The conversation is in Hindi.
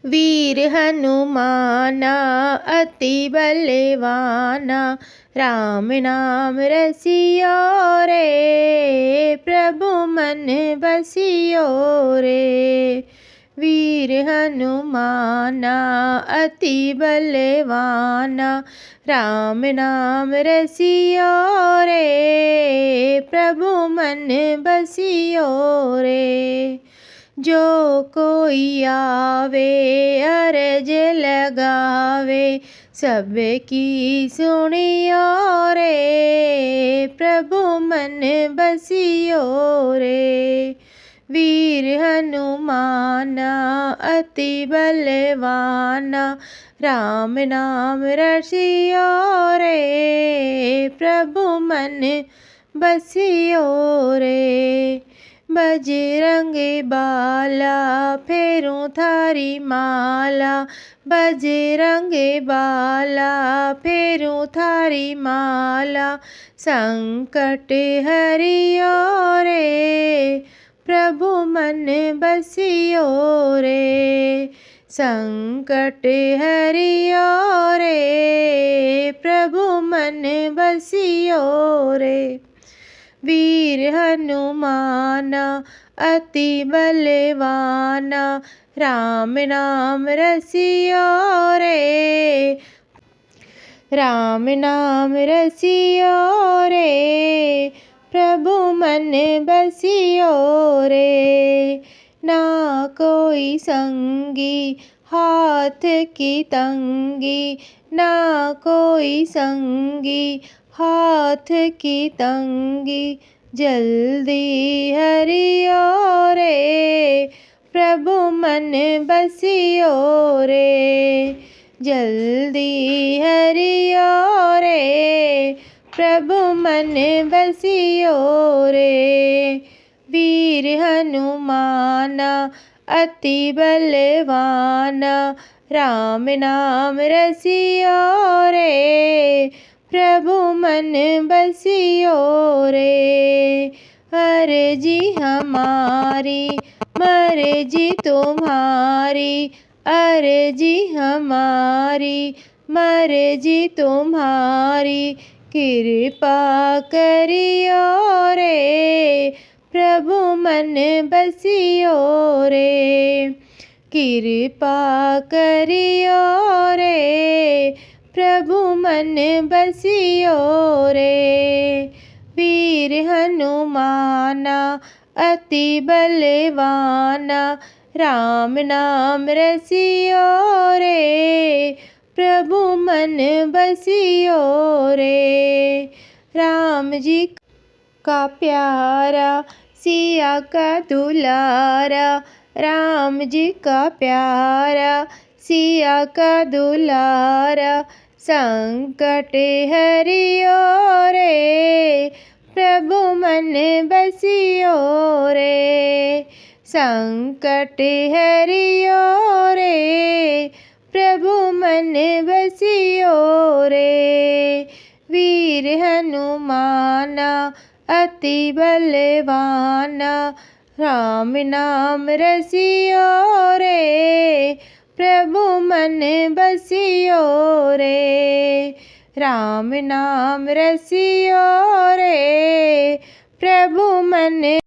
वीर हनुमाना अति बलवाना, राम नाम रसियो रे, प्रभु मन बसियो रे। वीर हनुमाना अति बलवाना, राम नाम रसियो रे, प्रभु मन बसियो रे। जो कोई आवे अरज लगावे, सबकी सुनियो रे, प्रभु मन बसियो रे। वीर हनुमाना अति बलवाना, राम नाम रसियो रे, प्रभु मन बसियो रे। बजरंगी बाला फेरूं थारी माला, बजरंगी बाला फेरूं थारी माला, संकट हरियो रे, प्रभु मन बसियो रे। संकट हरियो रे, प्रभु मन बसियो रे। वीर हनुमाना अति बलवाना, राम नाम रसियो रे, राम नाम रसियो रे, प्रभु मन बसियो रे। ना कोई संगी हाथ की तंगी, ना कोई संगी हाथ की तंगी, जल्दी हरियो रे, प्रभु मन बसियो रे। जल्दी हरियो रे, प्रभु मन बसियो रे। वीर हनुमाना अति बलवाना, राम नाम रसियो रे, प्रभु मन बसियो रे। अर्जी हमारी मर्जी तुम्हारी, अर्जी हमारी मर्जी तुम्हारी, कृपा करियो रे, प्रभु मन बसियो रे। कृपा करियो रे, प्रभु मन बसियो रे। वीर हनुमाना अति बलवाना, राम नाम रसियो रे, प्रभु मन बसियो रे। राम जी का प्यारा सिया का दुलारा, राम जी का प्यारा सिया का दुलारा, संकट हरियो रे, प्रभु मन बसियो रे। संकट हरियो रे, प्रभु मन बसियो रे। वीर हनुमाना अति बलवाना, राम नाम रसियो रे, प्रभु मन बसियो रे। राम नाम रसियो रे, प्रभु मन